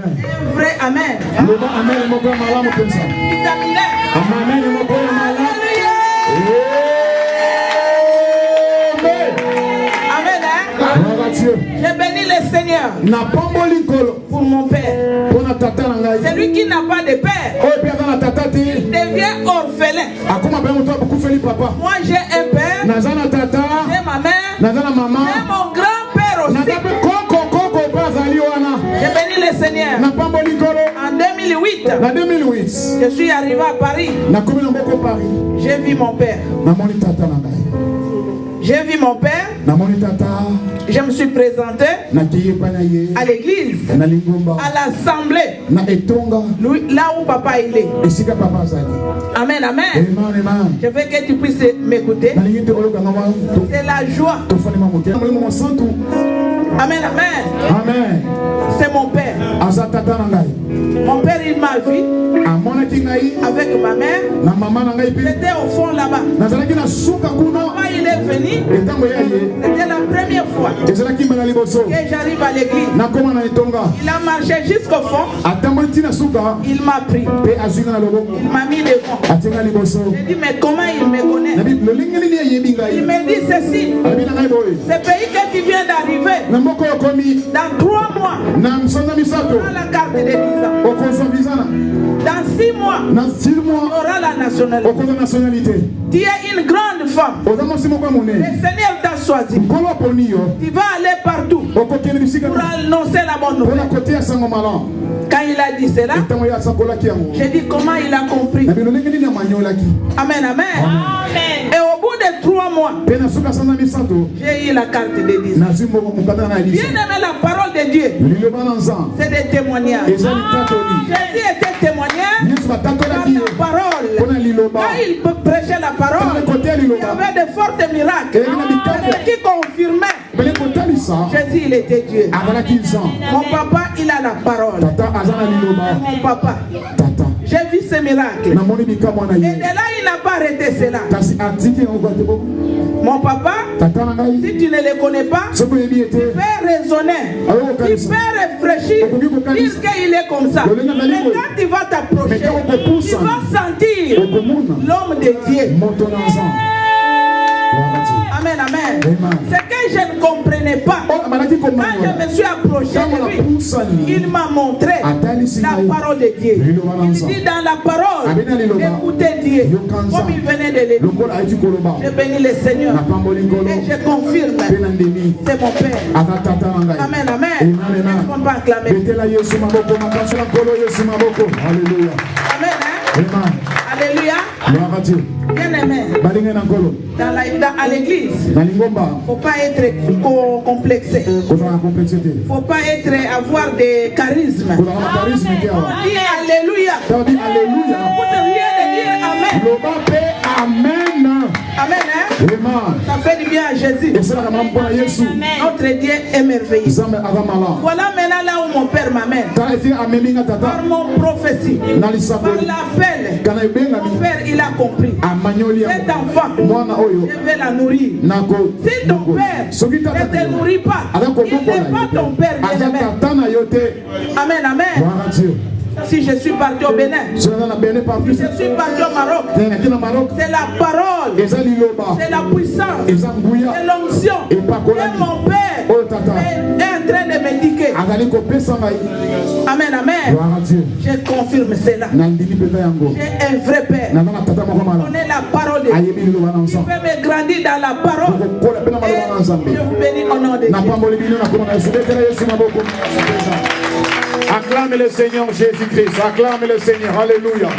Un vrai amen. Amen. Mon père malamu pensa. Amen. Mon père malamu. Je bénis le Seigneur pour mon père. C'est lui qui n'a pas de père. Il devient orphelin. Moi j'ai un père, j'ai ma mère, j'ai mon grand-père aussi. Je bénis le Seigneur. En 2008, je suis arrivé à Paris. J'ai vu mon père. J'ai vu mon père. Je me suis présenté à l'église, à l'assemblée, là où papa il est. Amen, amen. Je veux que tu puisses m'écouter. C'est la joie. Amen, amen. Amen. C'est mon père. Mon père, il m'a vu avec ma mère. J'étais au fond là-bas. Quand il est venu, c'était la première fois que j'arrive à l'église. Il a marché jusqu'au fond. Il m'a pris. Il m'a mis devant. J'ai dit, mais comment il me connaît? Il me dit ceci. Ce pays que tu viens d'arriver, dans 3 mois, on aura la carte de 10 ans. Dans 6 mois, on aura la nationalité. Tu es une grande femme. Le Seigneur t'a choisi. Tu vas aller partout pour annoncer la bonne nouvelle. Quand il a dit cela, j'ai dit comment il a compris. Amen, amen. Et au bout de 3 mois, j'ai eu la carte de 10 ans. Bien aimé, la parole de Dieu, c'est des témoignages. Jésus était témoignage par la parole. Quand il prêchait la parole, il y avait de forts miracles qui confirmaient Jésus, il était Dieu. Mon papa, il a la parole. Mon papa, j'ai vu ce miracle. Et de là, il n'a pas arrêté cela. Mon papa, si tu ne le connais pas, tu peux raisonner, tu peux réfléchir, dire qu'il est comme ça. Mais quand tu vas t'approcher, tu vas sentir l'homme de Dieu. Amen, amen. Ce que je ne comprenais pas, quand je me suis approché de lui, il m'a montré la parole de Dieu. Il dit dans la parole, écoutez Dieu, comme il venait de le dire. Je bénis le Seigneur et je confirme, c'est mon Père. Amen, amen. On va acclamer. Alléluia. Amen. Alléluia. Bien aimé. À l'église, il ne faut pas être complexé. Il ne faut pas avoir des charismes. On dit Alléluia. Pour rien de dire Amen. Amen. Amen. Ça fait du bien à Jésus. Notre Dieu est merveilleux. Voilà maintenant là où mon Père m'amène. Par mon prophétie, par l'appel, mon Père il a compris. Cet enfant, je vais la nourrir. Si ton Père ne te nourrit pas, il n'est pas ton Père bien-aimé. Amen, amen. Si je suis parti au Bénin, si je suis parti au Maroc, c'est la parole, c'est la puissance, c'est l'onction. Et mon Père est en train de m'indiquer. Amen, amen. Je confirme cela. J'ai un vrai Père. Connais la parole de Dieu. Tu peux me grandir dans la parole. Et je vous bénis au nom de Dieu. Acclame le Seigneur Jésus-Christ. Acclame le Seigneur. Alléluia.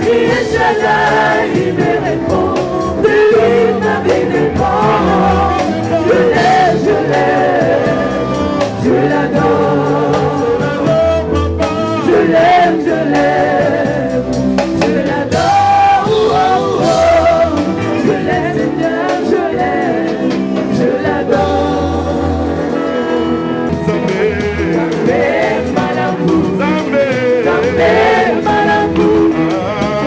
qui est Shaddai, il me répond. De lui, ma vie dépend. Je l'aime, je l'adore. Je l'aime, je l'adore. Oh, oh, oh. Je l'aime, Seigneur, je l'aime, je l'adore. Zambé, Malambou, Zambé, Malambou,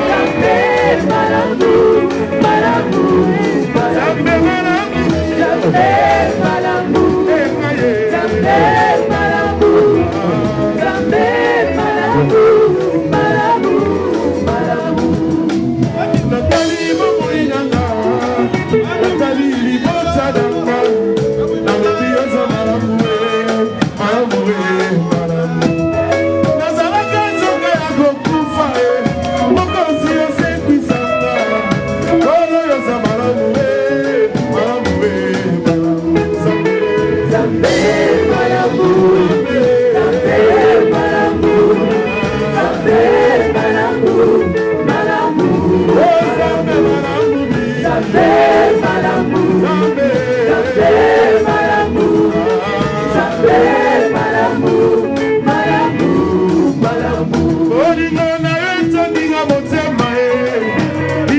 Zambé, Malambou, Malambou, Zambé, Malambou, Zambé, Malambou, Zambé, Malambou, Zambé, Malambou, Malambou, Malambou. Nathalie Momoinanga, Nathalie Libota Danga, Nathalie Oza Malamoué, Malamoué, Malamoué. Nazalaka nzonga ya kokufa mokonzi osekwisanga, kolo yoza Malamoué, Malamoué, Malamoué. Zambé, Malambou, Zambé, Malambou, Zambé, Malambou, Malambou. Oh, Zambé Malamoubi, Zambé, Malambou, Zambé, Zambé, Malambou, Zambé, Malambou, Malambou, Malambou. olingo na yo etondinga motema ye,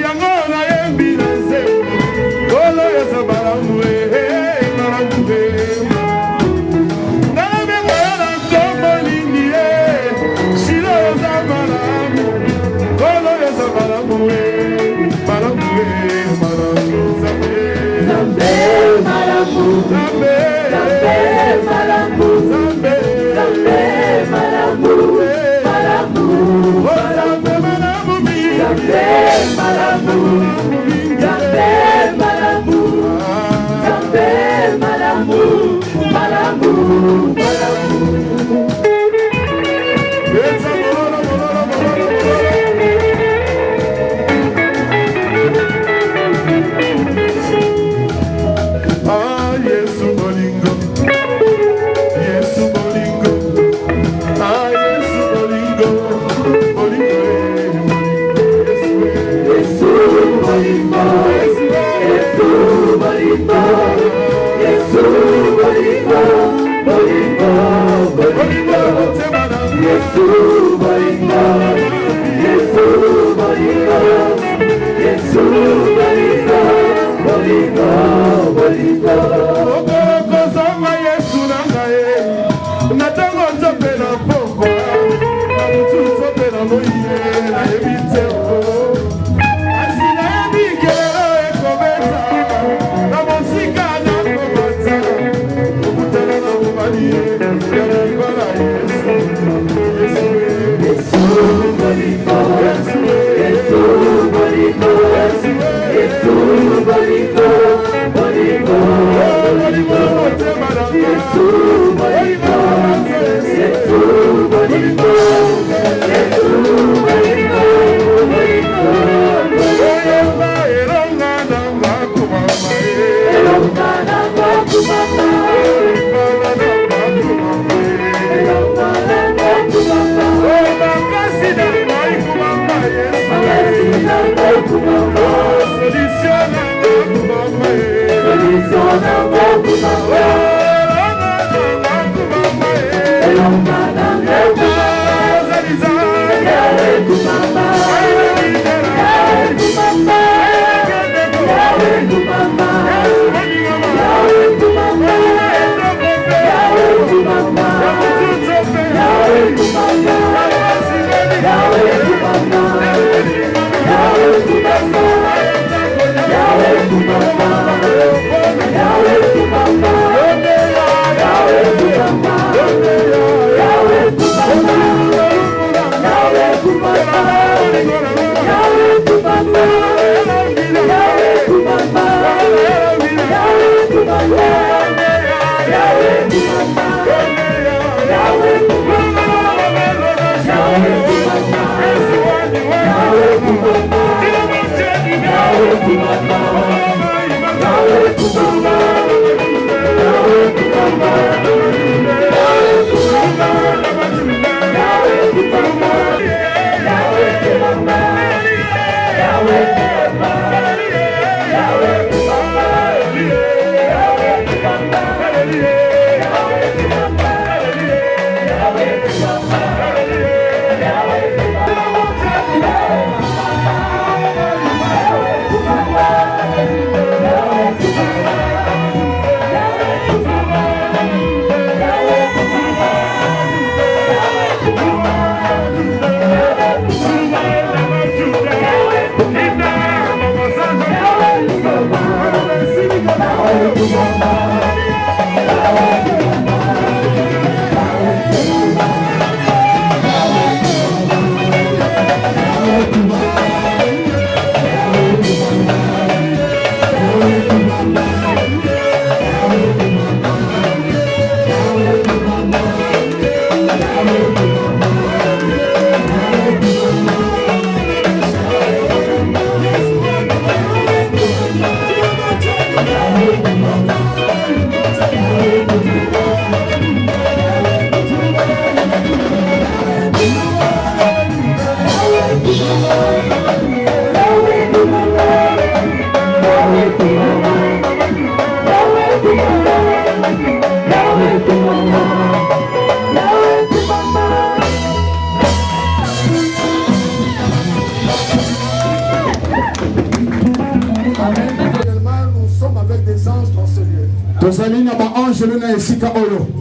yango nayembi na nzembo, kolo yoza Malamoué, Malamoué. Nalobenga yo na nkombo nini ye, shilo yoza malamu, kolo yoza Malamoué, Malamoué, Malamou, Zambé, Zambé, Malambou, Zambé, Zambé, Malambou, Zambé, Zambé, Malambou, Malambou. oh, Zambé Malamoubi, Zambé, Malambou, Zambé, Malambou, Zambé, Malambou, Malambou, Malambou. Eza mololo, mololo, mololo, mololo. Ah, Yesu bolingo, Yesu bolingo, ah, Yesu bolingo, bolingo, bolingo, Yesu, Yesu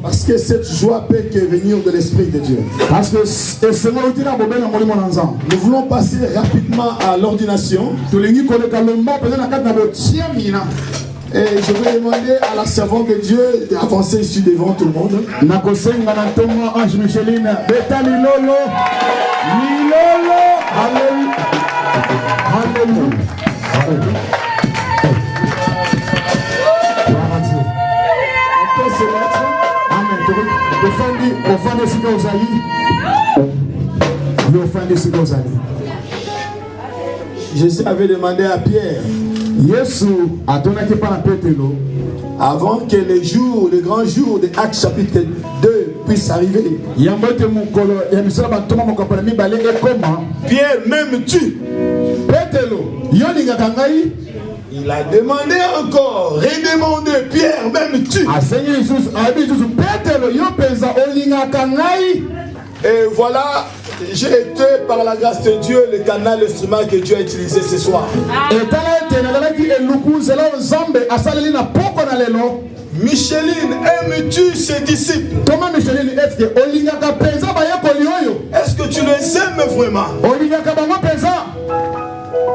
Parce que cette joie peut que venir de l'Esprit de Dieu. Nous voulons passer rapidement à l'ordination. Et je vais demander à la servante de Dieu d'avancer ici devant tout le monde. Jésus avait demandé à Pierre, avant que le grand jour de Actes chapitre 2 puisse arriver, Pierre, m'aimes-tu? Il a demandé encore, redemandé, Pierre, m'aimes-tu? Et voilà, j'ai été par la grâce de Dieu le canal, l'instrument que Dieu a utilisé ce soir. Micheline, aimes-tu ses disciples? Est-ce que tu les aimes vraiment?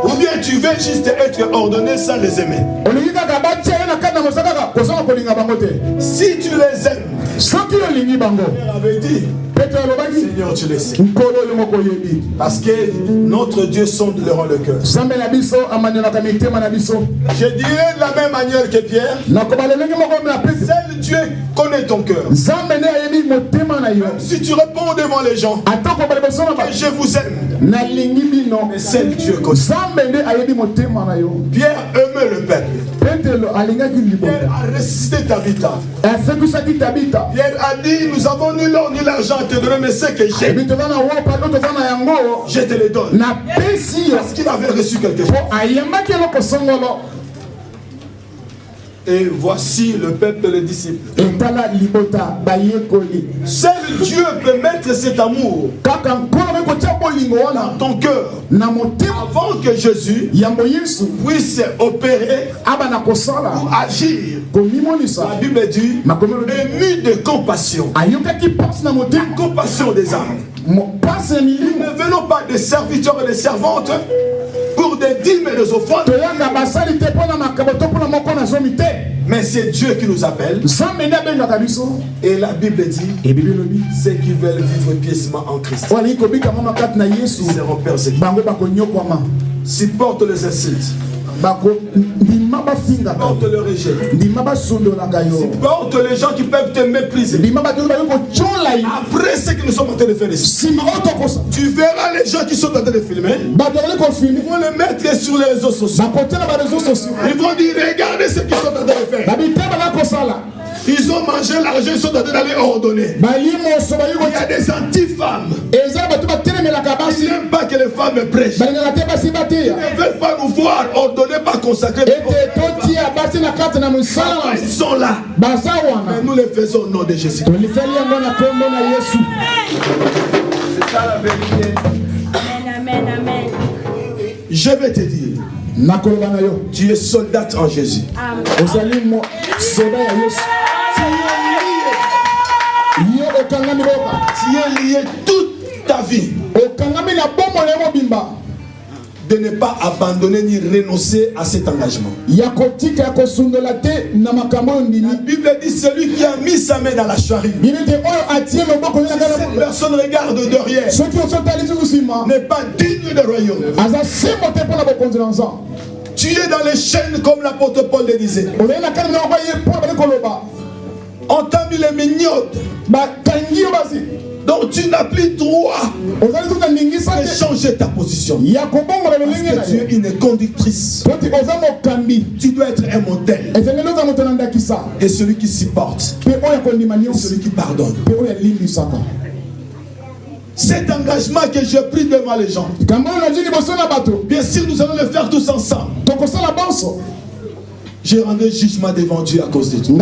Ou bien tu veux juste être ordonné sans les aimer? Si tu les aimes, Pierre avait dit, Seigneur, tu le sais. Parce que notre Dieu sonde le rend le cœur. Je dirais de la même manière que Pierre, seul Dieu connaît ton cœur. Si tu réponds devant les gens que je vous aime, mais seul Dieu connaît. Pierre aimait le peuple. Pierre a ressuscité Tabitha. Pierre a dit, nous avons ni l'or ni l'argent à te donner, mais ce que j'ai, je te le donne. Parce qu'il avait reçu quelque chose. Et voici le peuple, les disciples. Seul Dieu peut mettre cet amour dans ton cœur avant que Jésus puisse opérer ou agir. La Bible dit, ému de compassion. De compassion des âmes. Nous ne venons pas des serviteurs et des servantes pour des dîmes et des offrandes. Mais c'est Dieu qui nous appelle. Et la Bible dit, ceux qui veulent vivre pieusement en Christ seront persécutés. Supporte les insultes. Supporte le rejet. Supporte les gens qui peuvent te mépriser. Après ce que nous sommes en train de faire ici, tu verras les gens qui sont en train de filmer. Ils vont les mettre sur les réseaux sociaux. Ils vont dire, regardez ce qu'ils sont en train de faire. Ils ont mangé l'argent, ils sont en train d'aller ordonner. Il y a des anti-femmes. Ils n'aiment pas que les femmes prêchent. Ils ne veulent pas nous voir ordonner, pas consacrer. Ils sont là. Mais nous les faisons au nom de Jésus. C'est ça la vérité. Amen, amen. Je vais te dire, tu es soldat en Jésus. Tu es lié toute ta vie de ne pas abandonner ni renoncer à cet engagement. La Bible dit, celui qui a mis sa main dans la charrue, si cette personne regarde derrière, n'est pas digne du royaume. Tu es dans les chaînes comme l'apôtre Paul le disait. On t'a mis les mignottes. Donc tu n'as plus droit de changer ta position. Parce que tu es une conductrice. Tu dois être un modèle. Et celui qui supporte. Et celui qui pardonne. Cet engagement que j'ai pris devant les gens, bien sûr nous allons le faire tous ensemble. J'ai rendu jugement devant Dieu à cause de toi.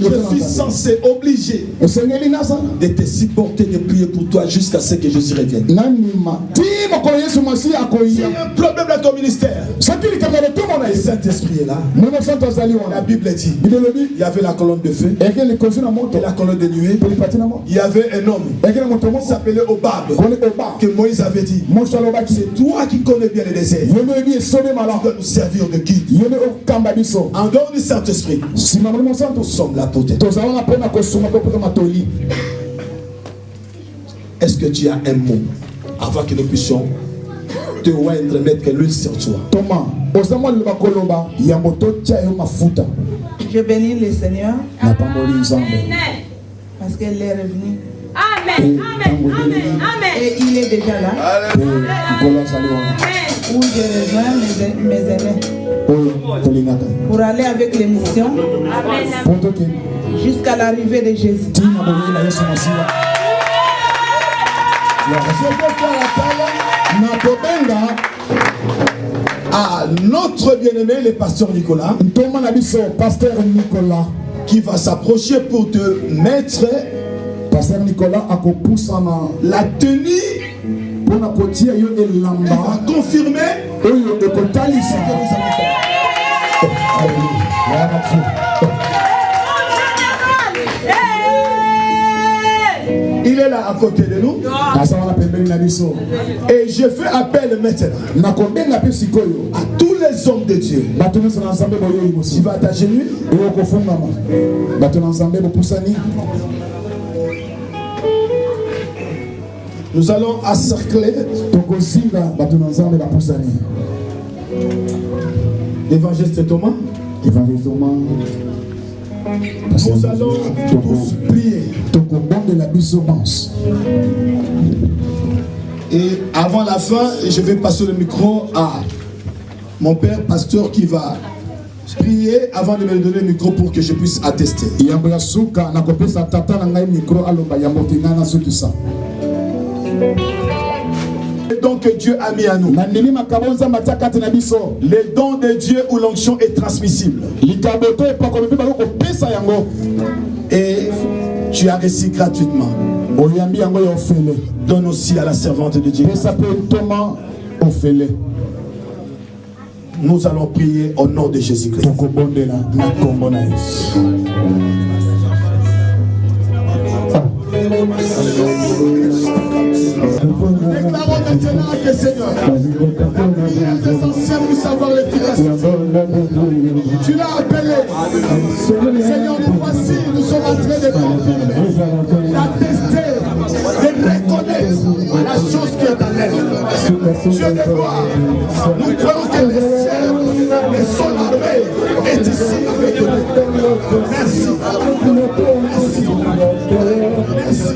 Je suis censé, obligé de te supporter, de prier pour toi jusqu'à ce que Jésus revienne. S'il y a un problème dans ton ministère, le Saint-Esprit est là. La Bible dit, il y avait la colonne de feu et la colonne de nuée. Il y avait un homme qui s'appelait Obab, que Moïse avait dit, c'est toi qui connais bien les déserts, tu dois nous servir de guide. En dehors du Saint-Esprit, nous sommes là pour t'aider. Est-ce que tu as un mot avant que nous puissions te oindre, mettre l'huile sur toi? Je bénis le Seigneur parce qu'elle est revenue. Amen. Amen. Amen. Amen. Et il est déjà là. Où je rejoins mes aînés pour aller avec l'émission jusqu'à l'arrivée de Jésus. Je vais faire appel à notre bien-aimé, le pasteur Nicolas, qui va s'approcher pour te mettre la tenue. Il va confirmer ce que nous allons faire. Il est là à côté de nous. Et je fais appel maintenant à tous les hommes de Dieu. Tu vas t'agenouiller. Nous allons encercler l'évangéliste Thomas. Nous allons tous prier. Et avant la fin, je vais passer le micro à mon père pasteur qui va prier avant de me donner le micro pour que je puisse attester. Les dons que Dieu a mis à nous, les dons de Dieu où l'onction est transmissible, et tu as reçu gratuitement. Donne aussi à la servante de Dieu. Nous allons prier au nom de Jésus-Christ. Déclarons maintenant que Seigneur, les anciens pour savoir l'efficacité. Tu l'as appelé. Seigneur, nous voici, nous sommes en train de confirmer, d'attester, de reconnaître la chose qui est en elle. Dieu de gloire, nous croyons que le ciel et son armée est ici avec nous. Merci. Merci.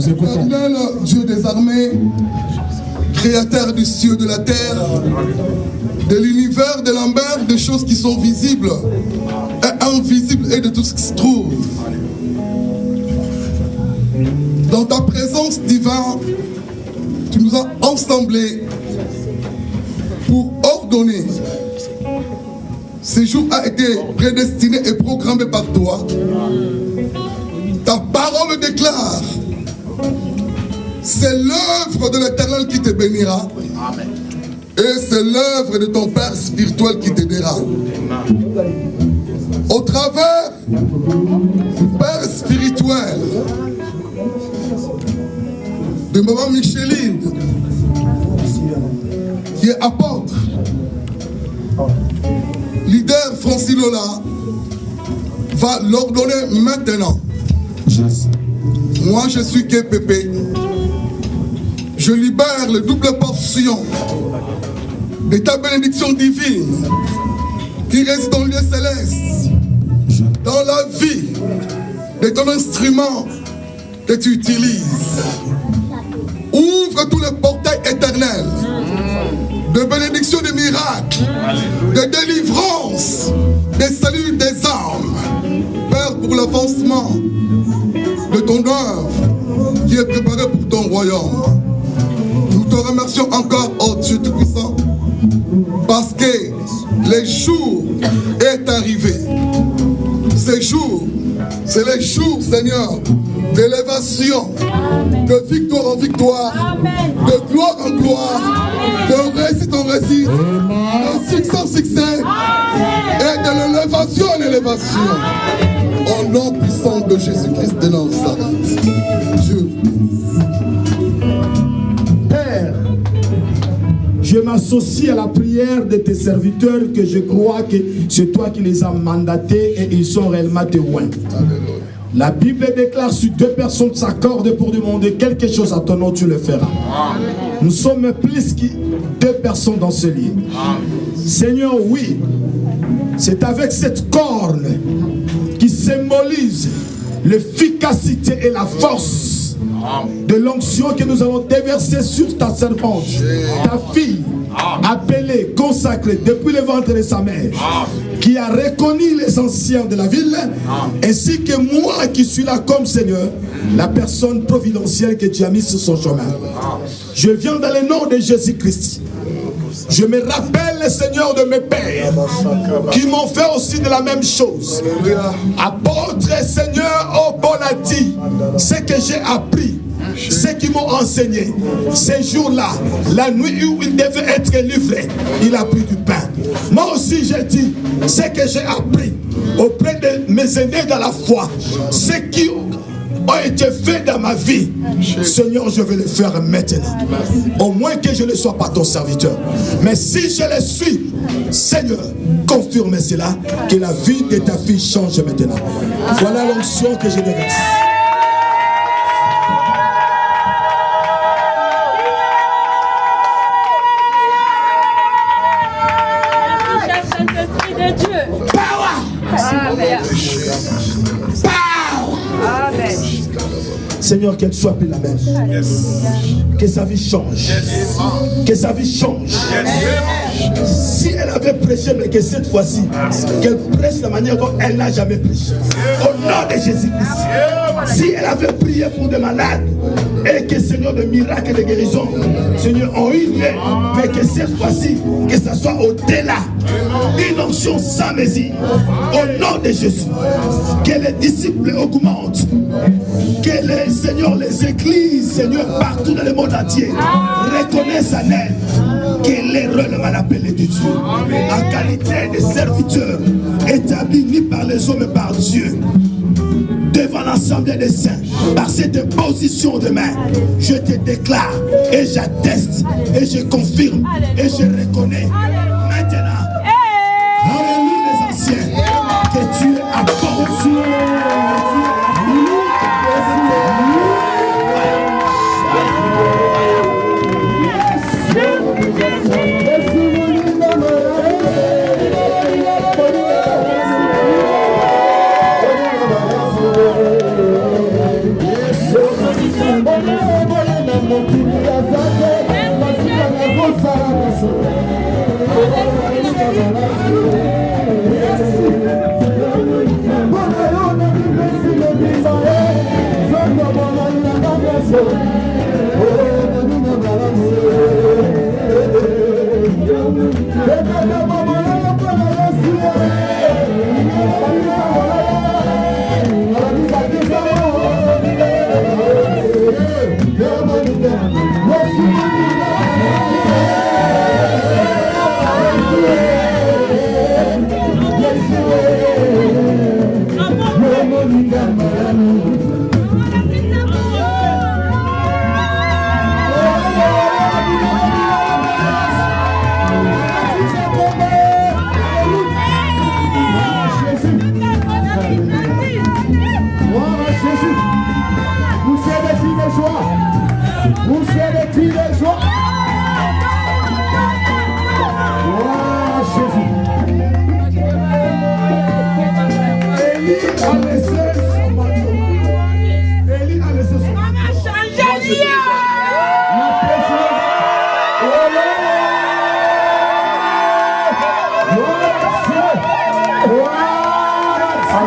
Éternel Dieu des armées, créateur du ciel, de la terre, de l'univers, de la mer, des choses qui sont visibles et invisibles et de tout ce qui se trouve. Dans ta présence divine, tu nous as assemblés pour ordonner. Ce jour a été prédestiné et programmé par toi. Ta parole déclare, c'est l'œuvre de l'Éternel qui te bénira. Et c'est l'œuvre de ton Père spirituel qui t'aidera. Au travers du Père spirituel de Maman Micheline, qui est apôtre, leader Francis Lola, va l'ordonner maintenant. Moi je suis KPP. Je libère le double portion de ta bénédiction divine qui reste dans le lieu céleste, dans la vie de ton instrument que tu utilises. Ouvre tous les portails éternels de bénédiction, de miracles, de délivrance, de salut des âmes. Père, pour l'avancement de ton œuvre qui est préparée pour ton ton royaume. Nous te remercions encore, oh Dieu Tout-Puissant, parce que le jour est arrivé. Ce jour, c'est le jour, Seigneur, d'élévation, de victoire en victoire, de gloire en gloire, de réussite en réussite, de succès en succès, et de l'élévation en élévation. Au nom puissant de Jésus-Christ de Nazareth. Dieu. Père, je m'associe à la prière de tes serviteurs que je crois que c'est toi qui les as mandatés et ils sont réellement témoins. La Bible déclare si deux personnes s'accordent pour demander quelque chose à ton nom, tu le feras. Nous sommes plus que deux personnes dans ce lieu. Seigneur, oui, c'est avec cette corne qui symbolise l'efficacité et la force de l'onction que nous allons déverser sur ta servante, ta fille, appelée, consacrée depuis le ventre de sa mère, qui a reconnu les anciens de la ville, ainsi que moi qui suis là comme Seigneur, la personne providentielle que tu as mise sur son chemin. Je viens dans le nom de Jésus-Christ. Je me rappelle, Seigneur, de mes pères qui m'ont fait aussi de la même chose. Apôtre, Seigneur, oh Bonati, ce que j'ai appris, ce qu'ils m'ont enseigné, ces jours-là, la nuit où il devait être livré, il a pris du pain. Moi aussi, j'ai dit ce que j'ai appris auprès de mes aînés dans la foi, ce qui ont été fait dans ma vie. Seigneur, je vais le faire maintenant. Au moins que je ne sois pas ton serviteur. Mais si je le suis, Seigneur, confirme cela, que la vie de ta fille change maintenant. Voilà l'onction que je déverse. Seigneur, qu'elle soit plus la même. Que sa vie change. Que sa vie change. Si elle avait prêché, mais que cette fois-ci, qu'elle prêche de la manière dont elle n'a jamais prêché. Au nom de Jésus-Christ. Si elle avait prié pour des malades, et que Seigneur, de miracles et de guérisons, Seigneur, ont eu lieu, mais que cette fois-ci, que ça soit au-delà, une onction sans mesure, au nom de Jésus, que les disciples augmentent, que les Seigneur, les églises, Seigneur, partout dans le monde entier, reconnaissent en elle qu'elle est réellement appelée de Dieu, en qualité de serviteur, établi ni par les hommes, mais par Dieu. Devant l'assemblée des saints, par cette position de main, je te déclare et j'atteste et je confirme et je reconnais maintenant, alléluia les anciens, que tu es à portion.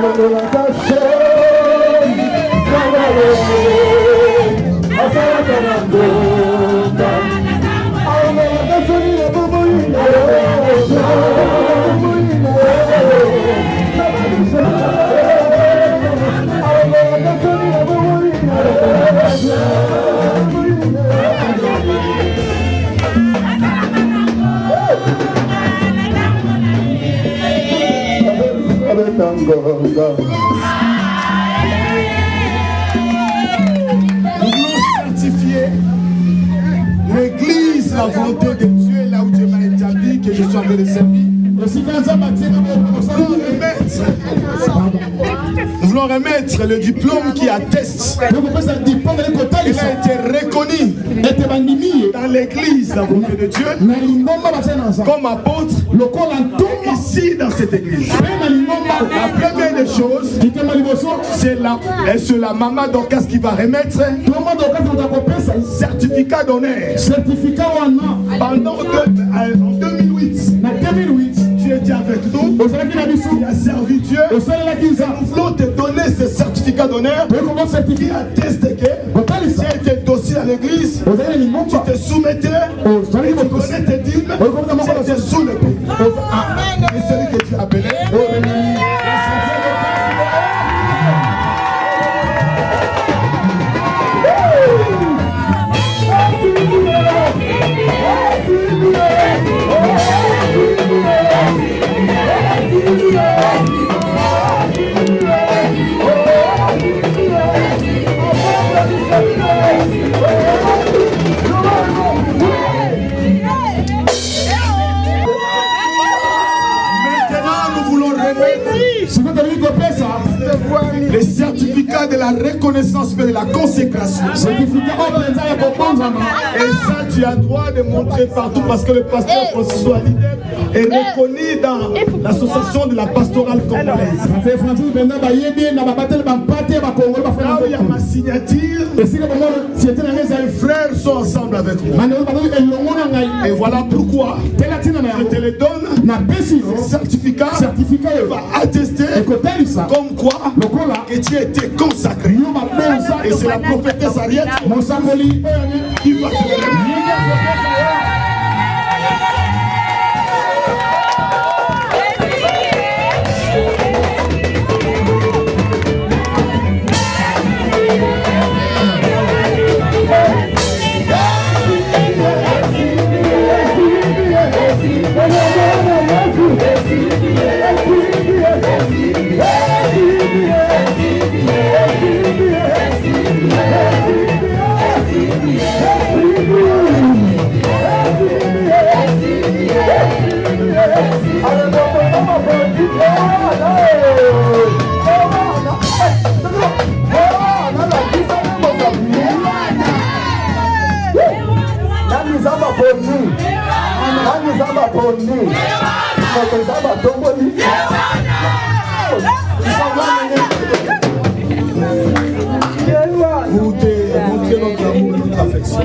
Hallelujah. certifier l'église, la volonté de Dieu, là où Dieu m'a établi, que je sois en train de servir. Nous voulons remettre le diplôme qui atteste. Il a été reconnu dans l'église, la volonté de Dieu, comme apôtre ici dans cette église. La première des choses, c'est la maman Dorcas qui va remettre certificat d'honneur. En 2008, tu étais avec nous, tu as servi Dieu. Nous voulons te donner ce certificat d'honneur qui atteste que tu as été docile à l'église, tu te soumettais, tu connais tes dîmes, tu étais sous le pays. Et celui que tu as appelé. Les certificats de la reconnaissance et de la consécration. Et ça, tu as droit de montrer partout parce que le pasteur François Lidem est reconnu dans l'association de la pastorale congolaise. Là où il y a ma signature, les frères sont ensemble avec moi. Et voilà pourquoi je te le donne. Ce certificat va attester comme quoi que tu as été consacré. Et c'est la prophétesse Ariette qui va te le Vous démontrez notre amour et notre affection.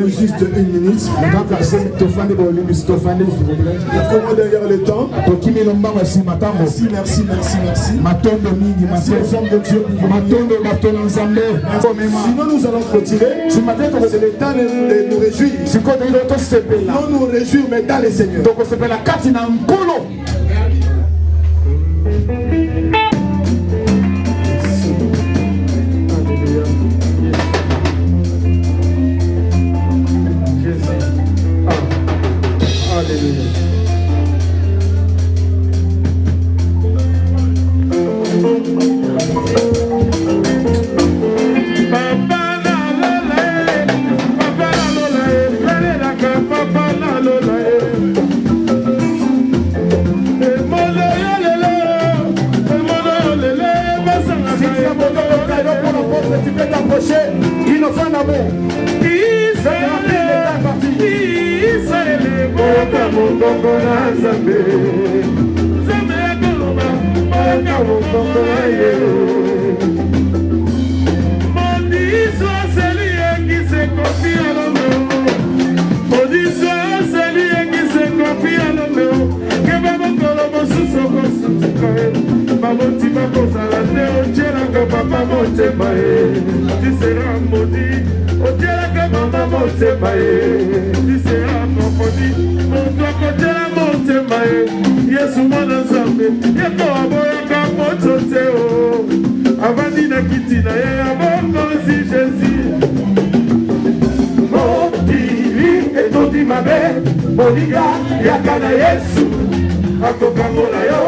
Juste une minute. Comment derrière le temps? Merci, merci, merci, merci. Merci aux hommes de Dieu. Sinon nous allons continuer. C'est le temps de nous réjouir. Non, nous réjouir, mais dans les Seigneurs. Alléluia. l'amour. Tu seras maudit, au Dieu que maman monte maé, tu seras confondu, mon toi côté la monte maé, Yesu mon ensemble, Yeko aboyaka motote o, avandi na kiti na ye aboko si Jésus. Motili etoti mabe, moniga yakana Yesu, akokangola yo.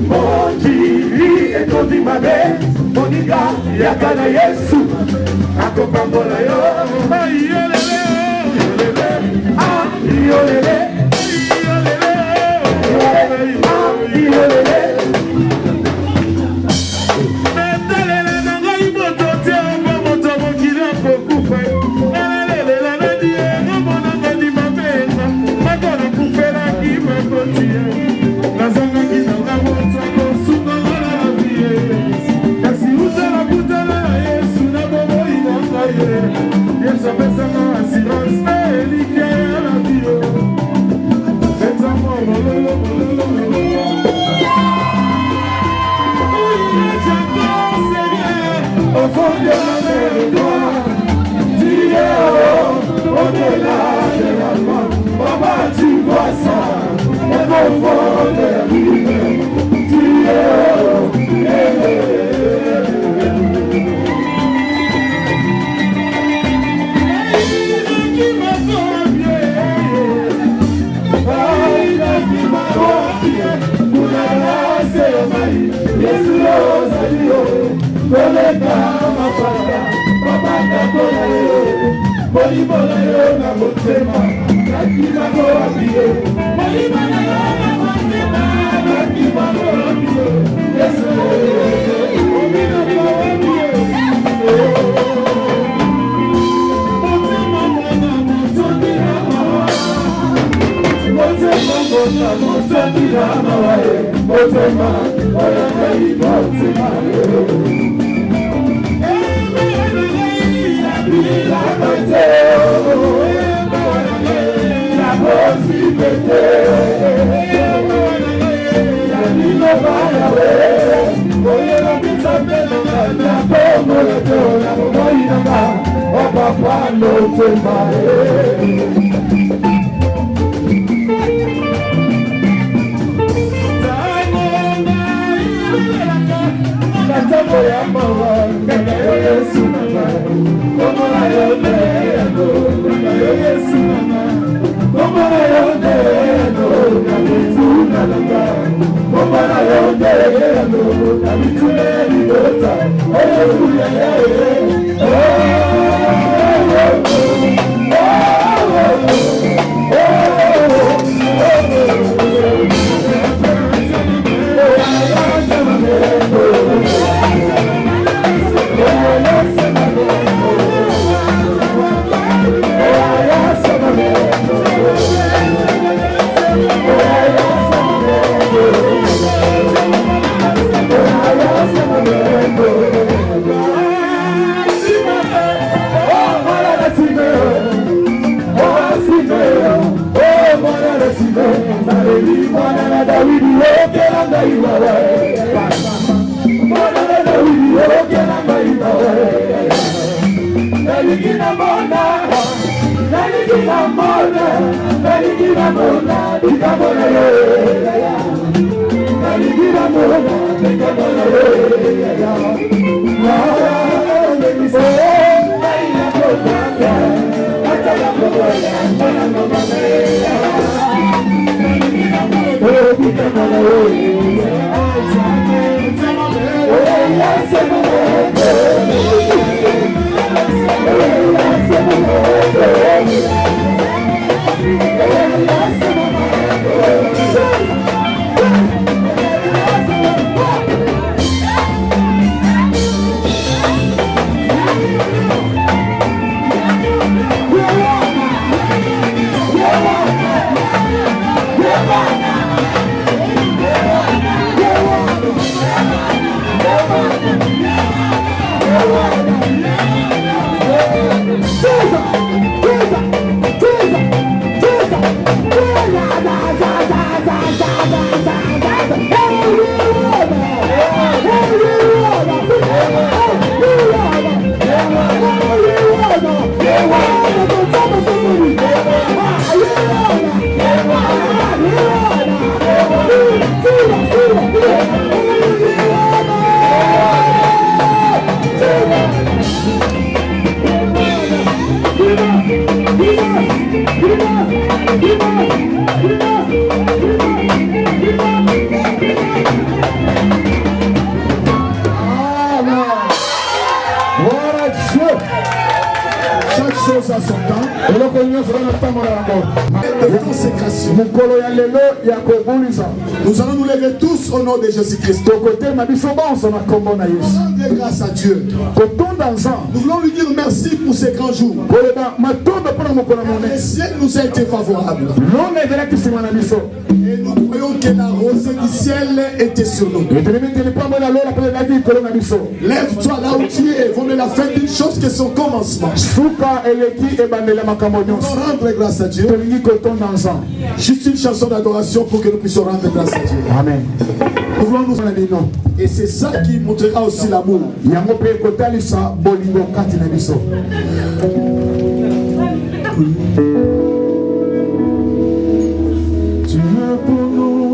Motili etoti mabe, moniga yakana Yesu, akokangola yo. Ayolele, yolele, ah, yolele, yolele, ah, yolele. Metelele nangai moto te ongo moto mokili akokufa. Elele na die ngomona ngadi mabenga, makona kufela ki makotia. Nazanga kinanga moto kosuka ngala vie. Kasi utala kutala Yesu na bobo inanga ye. Yesu pesa na assurance na elike ya la bio. Pesa mo lolo lolo. Au fond de la mer, tu es au-delà de la mort. Maman, tu vois ça, et au fond de la vie, tu es Koleka mafata, mapata kola yo, molimola yo na motema, nakima ko abiyo, molimola yo na motema, nakima ko abiyo, Yesu omina ko abiyo, motema mona motoki hama, motema mona motoki hama wae, motema oya kai motema yo. La possibilité, la vie ne va y voyez la vie s'appelle la pomme, la moïna, on va pas l'autre marée. chose à son temps. De consécration. Nous allons nous lever tous au nom de Jésus-Christ. Rendre grâce à Dieu. Nous voulons lui dire merci pour ces grands jours. Le ciel nous a été favorable. Et nous croyons que la rosée du ciel était sur nous. Lève-toi là où tu es. On est la fin d'une chose que son commencement. Rendre grâce à Dieu. Juste une chanson d'adoration pour que nous puissions rendre grâce à Dieu. Amen. Nous voulons nous donner des noms. Et c'est ça qui montrera aussi l'amour.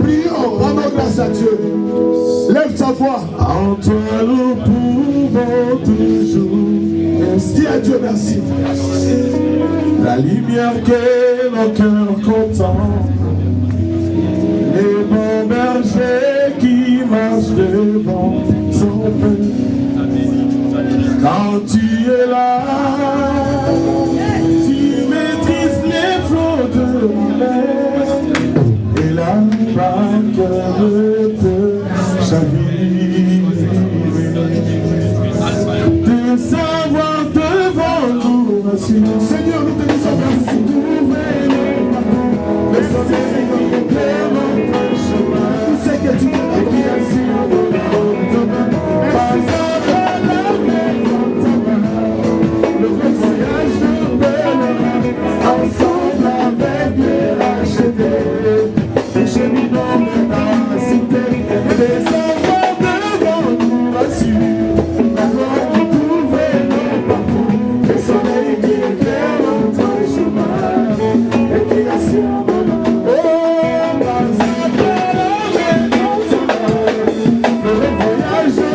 Prions, rendons grâce à Dieu. Lève ta voix. En toi nous pouvons toujours. Dis à Dieu merci. La lumière que nos cœurs contemplent. Les bons bergers qui marchent devant son peuple. Quand tu es là, tu maîtrises les flots de mer. Et la barque ne peut chavirer. De savoir devant nous, Seigneur, nous te disons merci. C'est que tu le voyage de pèlerin, ensemble avec les rachetés, les cheminots de la cité, des enfants devant nous rassurent, la gloire qui trouvait nos parcours, le soleil qui éclaire notre chemin, et qui assure mon âme. Oh, le voyage de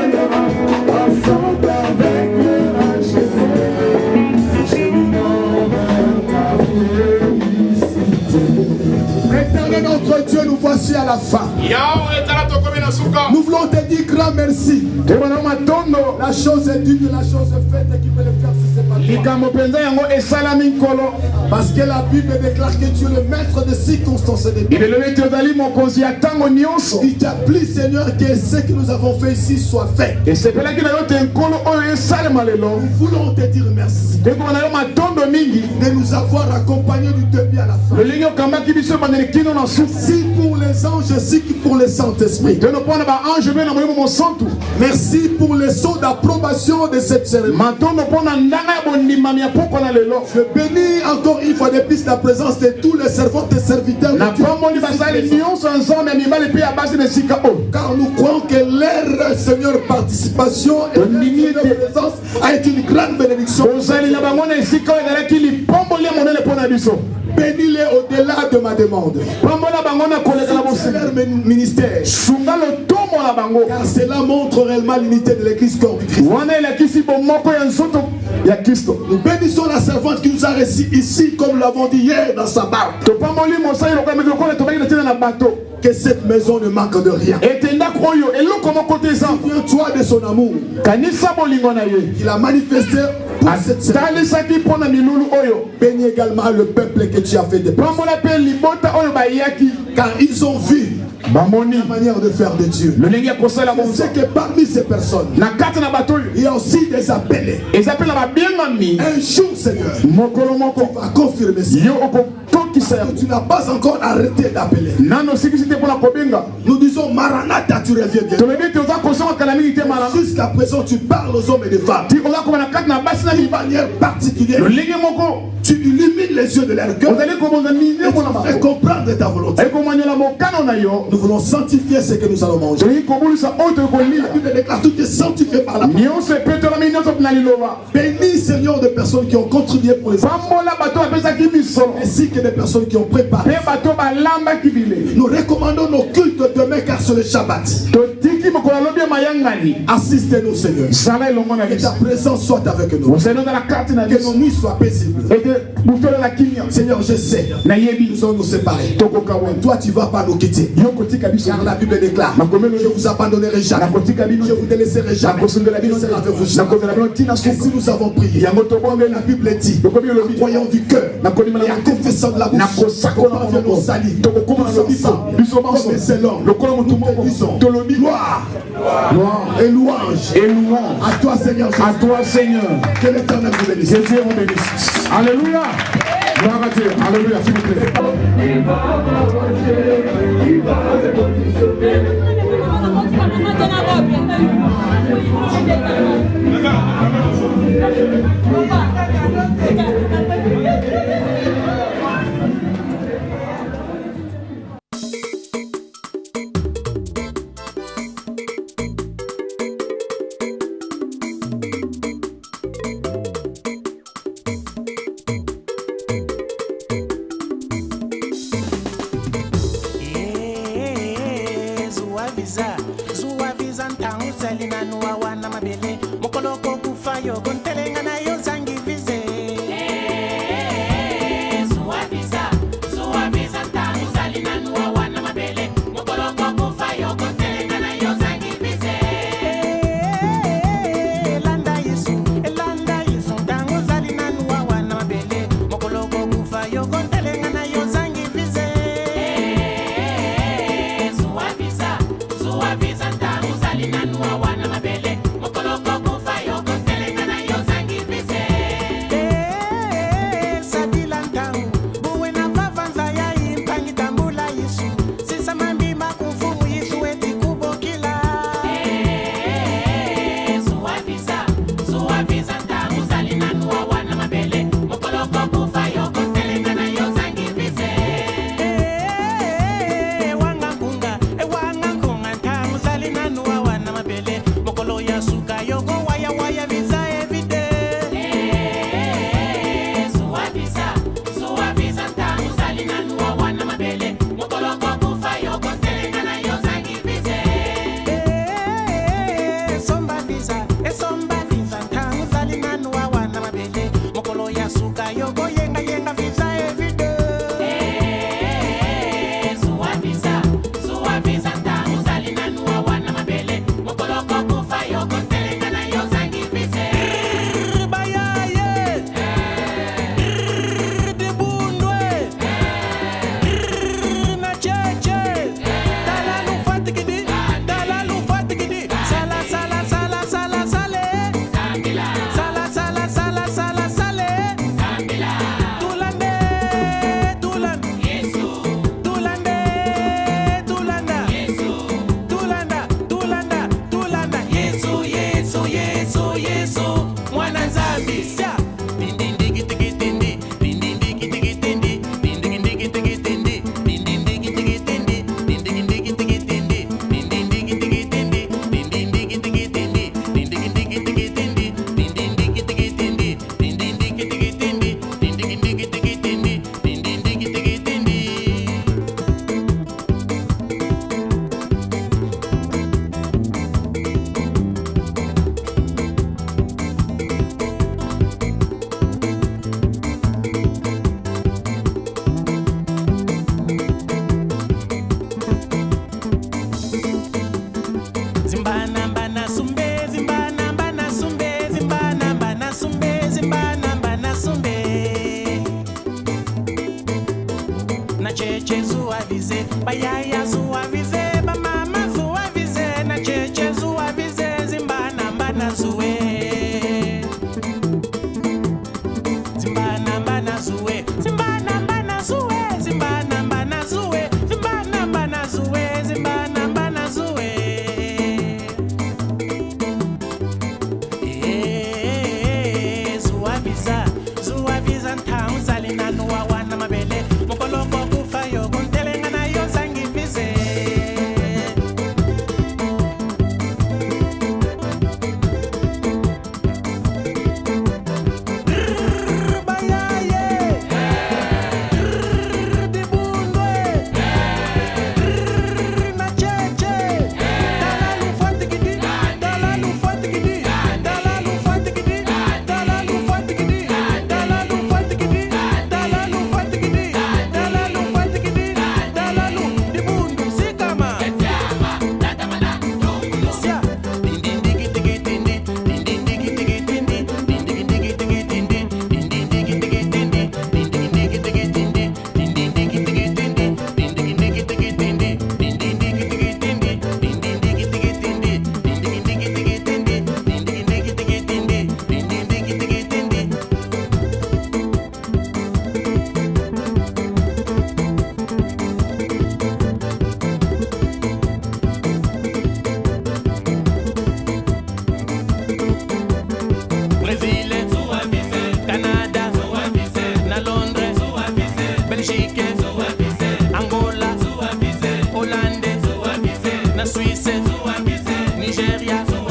pèlerin, ensemble avec les rachetés, les cheminots vers ta félicité. Éternel notre Dieu, nous voici à la fin. Nous voulons te dire grand merci. La chose est dite, la chose est faite et qui peut le faire si c'est pas toi. Parce que la Bible déclare que tu es le maître des circonstances et des temps. Il t'applique, Seigneur, que ce que nous avons fait ici soit fait. Nous voulons te dire merci de nous avoir accompagnés du début à la fin. Merci pour les anges ainsi que pour les Saint-Esprit. Merci pour les sceaux d'approbation de cette cérémonie. Je bénis encore une fois de plus la présence de tous les servants et serviteurs de Dieu. Car nous croyons que leur, Seigneur, participation et leur présence a été une grande bénédiction. Bénis-les au-delà de ma demande. C'est leur ministère. Car cela montre réellement l'unité de l'église corps du Christ. Nous bénissons la servante qui nous a reçus ici, comme nous l'avons dit hier dans sa barque. Que cette maison ne manque de rien. Souviens-toi de son amour qu'il a manifesté pour cette semaine. Bénis également le peuple que tu as fait de plus. Car ils ont vu la manière de faire de Dieu. C'est que parmi ces personnes, il y a aussi des appelés. Un jour, Seigneur, tu vas confirmer ça. Tu n'as pas encore arrêté d'appeler. Nous disons Maranatha, tu reviens bien. Jusqu'à présent, tu parles aux hommes et des femmes d'une manière particulière. Tu illumines les yeux de leur cœur et tu fais comprendre ta volonté. Nous voulons sanctifier ce que nous allons manger. La Bible déclare tout est sanctifié par la parole. Bénis, Seigneur, des personnes qui ont contribué pour les enfants, ainsi que des personnes qui ont préparé. Nous recommandons nos cultes demain car c'est le Shabbat. Assistez-nous, Seigneur. Que ta présence soit avec nous. Que nos nuits soient paisibles. Seigneur, je sais, nous allons nous séparer. Toi, tu ne vas pas nous quitter. Car la Bible déclare, je vous abandonnerai jamais. Je vous délaisserai jamais. Je serai avec vous jamais. Et si nous avons prié, la Bible dit, croyant du cœur et en confessant de la bouche, comment Dieu nous salue. Nous sommes comme c'est l'homme. Nous disons, gloire et louange à toi, Seigneur. À toi, Seigneur. Que l'Éternel vous bénisse. Que Dieu vous bénisse. Alléluia. Gloire à Dieu. Alléluia, s'il vous plaît. Zuaviza ntangu salina nuwa wana mabele mokoloko kufa yo gontelenga na yo zangi vize Zuaviza ntangu salina nuwa wana mabele mokoloko kufa yo gontelenga na yo zangi vize Elanda Yesu ntangu salina nuwa wana mabele mokoloko kufa yo gontelenga na yo zangi vize Zuaviza ntangu salina nuwa wana mabele mokoloko kufa yo gontelenga na yo zangi vize Sadila ntangu buwe na vavanza ya impangi tambula Yesu sisa mambima kumfumu Yesu eti kubokila Zuaviza ntangu salina nuwa wana mabele mokoloko kufa yo gontelenga na yo zangi vize Wanga kunga ntangu salina nuwa wana mabele mokolo ya suka yoko waya waya visa evide Zuaviza ntangu salina nuwa wana mabele mokolo kufa yo gontelenga na yo zangi vize Somba visa ntangu salina nuwa wana mabele mokolo ya suka yoko yenga visa evide Zuaviza ntangu salina nuwa wana mabele mokolo kufa yo gontelenga na yo zangi vize Bayaye Dibundwe na cheche Dalalu fatigidi Sala sale Sala sale Tulande Yesu mwana nzambi sia na cheche Zuavize bayaya Zuavize bamama Zuavize na cheche Zuavize zimbana zuwe zimbana zuwe Zuaviza ntangu salina nuwa wana mabele mokoloko kufa yo gontelenga na yo zangi vize ya